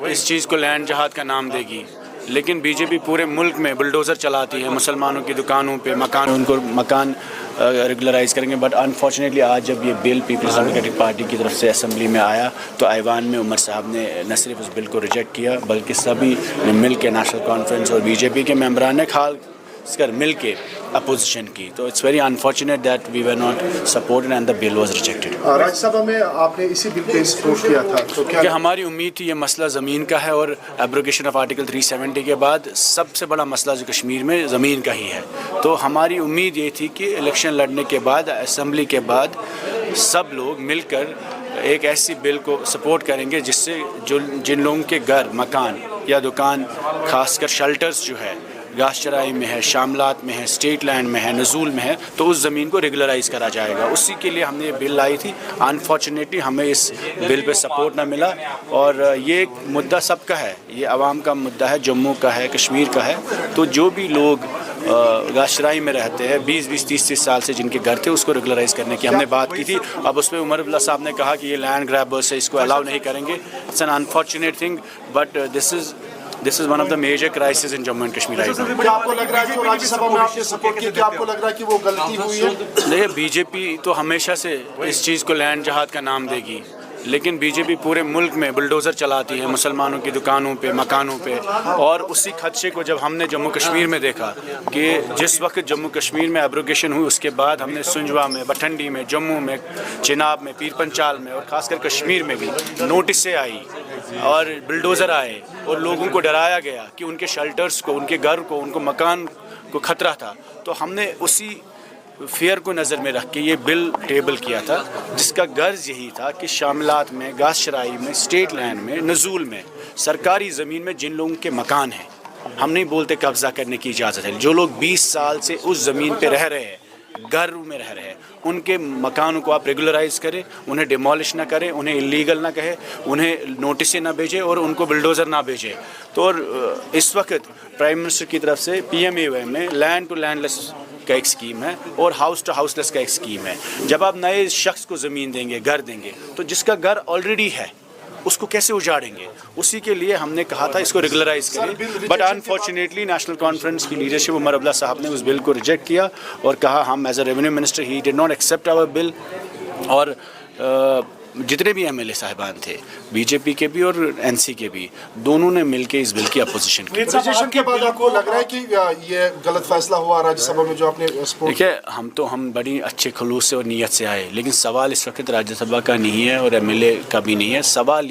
اس چیز کو لینڈ جہاد کا نام دے گی، لیکن بی جے پی پورے ملک میں بلڈوزر چلاتی ہے، مسلمانوں کی دکانوں پہ ان کو مکان ریگولرائز کریں گے. بٹ انفارچونیٹلی آج جب یہ بل پیپلز ڈیموکریٹک پارٹی کی طرف سے اسمبلی میں آیا تو ایوان میں عمر صاحب نے نہ صرف اس بل کو ریجیکٹ کیا بلکہ سبھی نے مل کے نیشنل کانفرنس اور بی جے پی کے ممبران نے خاص کر مل کے اپوزیشن کی. تو it's very unfortunate that we were not supported and the bill was rejected. Rajya Sabha میں آپ نے اسی بل پہ سپورٹ کیا تھا تو کیا کہ ہماری امید تھی یہ مسئلہ زمین کا ہے اور ایبروگیشن آف آرٹیکل 370 کے بعد سب سے بڑا مسئلہ جو کشمیر میں زمین کا ہی ہے. تو ہماری امید یہ تھی کہ الیکشن لڑنے کے بعد اسمبلی کے بعد سب لوگ مل کر ایک ایسی بل کو سپورٹ کریں گے جس سے جن لوگوں کے گھر مکان یا دکان خاص کر شیلٹرز جو ہے گاس چرائی میں ہے، شاملات میں ہے، اسٹیٹ لینڈ میں ہے، نزول میں ہے، تو اس زمین کو ریگولرائز کرا جائے گا. اسی کے لیے ہم نے یہ بل لائی تھی. انفارچونیٹلی ہمیں اس بل پہ سپورٹ نہ ملا اور یہ مدعا سب کا ہے، یہ عوام کا مدعا ہے، جموں کا ہے، کشمیر کا ہے. تو جو بھی لوگ گاس چرائی میں رہتے ہیں 20-20 30-30 سال سے جن کے گھر تھے اس کو ریگولرائز کرنے کی ہم نے بات کی تھی. اب اس میں عمر عبداللہ صاحب نے کہا کہ یہ لینڈ گریبرس ہے، اس کو الاؤ نہیں کریں گے. It's an unfortunate thing but This is one of the major crises in Jammu and Kashmir right now. کیا آپ کو لگ رہا ہے کہ راجیہ سبھا میں آپ نے سپورٹ کیا، کیا آپ کو لگ رہا ہے کہ وہ غلطی ہوئی ہے؟ دیکھیے بی جے پی تو ہمیشہ سے اس چیز کو لینڈ جہاد کا نام دے گی، لیکن بی جے پی پورے ملک میں بلڈوزر چلاتی ہے مسلمانوں کی دکانوں پہ مکانوں پہ. اور اسی خدشے کو جب ہم نے جموں کشمیر میں دیکھا کہ جس وقت جموں کشمیر میں ایبروگیشن ہوئی اس کے بعد ہم نے سنجوا میں، بٹھنڈی میں، جموں میں، چناب میں، پیر پنچال میں اور خاص کر کشمیر میں بھی نوٹسیں آئی اور بلڈوزر آئے اور لوگوں کو ڈرایا گیا کہ ان کے شیلٹرز کو، ان کے گھر کو، ان کو مکان کو خطرہ تھا. تو ہم نے اسی فیئر کو نظر میں رکھ کے یہ بل ٹیبل کیا تھا جس کا غرض یہی تھا کہ شاملات میں، گاس چرائی میں، اسٹیٹ لینڈ میں، نزول میں، سرکاری زمین میں جن لوگوں کے مکان ہیں، ہم نہیں بولتے قبضہ کرنے کی اجازت ہے، جو لوگ 20 سال سے اس زمین پہ رہ رہے ہیں، گھروں میں رہ رہے ہیں، ان کے مکانوں کو آپ ریگولرائز کریں، انہیں ڈیمالش نہ کریں، انہیں اللیگل نہ کہیں، انہیں نوٹسیں نہ بھیجیں اور ان کو بلڈوزر نہ بھیجیں. تو اور اس وقت پرائم منسٹر کی طرف سے PMAY میں لینڈ ٹو لینڈ لیس کا ایک اسکیم ہے اور ہاؤس ٹو ہاؤس لیس کا ایک اسکیم ہے. جب آپ نئے شخص کو زمین دیں گے، گھر دیں گے، تو جس کا گھر آلریڈی ہے اس کو کیسے اجاڑیں گے؟ اسی کے لیے ہم نے کہا تھا اس کو ریگولرائز کریں. بٹ انفارچونیٹلی نیشنل کانفرنس کی لیڈرشپ عمر عبداللہ صاحب نے اس بل کو ریجیکٹ کیا اور کہا ہم as a revenue minister he did not accept our bill. اور جتنے بھی MLA صاحبان تھے بی جے پی کے بھی اور NC کے بھی، دونوں نے مل کے اس بل کی اپوزیشن کی. ریجیکشن کے بعد آپ کو لگ رہا ہے کہ یہ غلط فیصلہ ہوا راجیہ سبھا میں جو آپ نے سپورٹ؟ دیکھیے ہم بڑی اچھے خلوص سے اور نیت سے آئے، لیکن سوال اس وقت راجیہ سبھا کا نہیں ہے اور MLA کا بھی نہیں ہے. سوال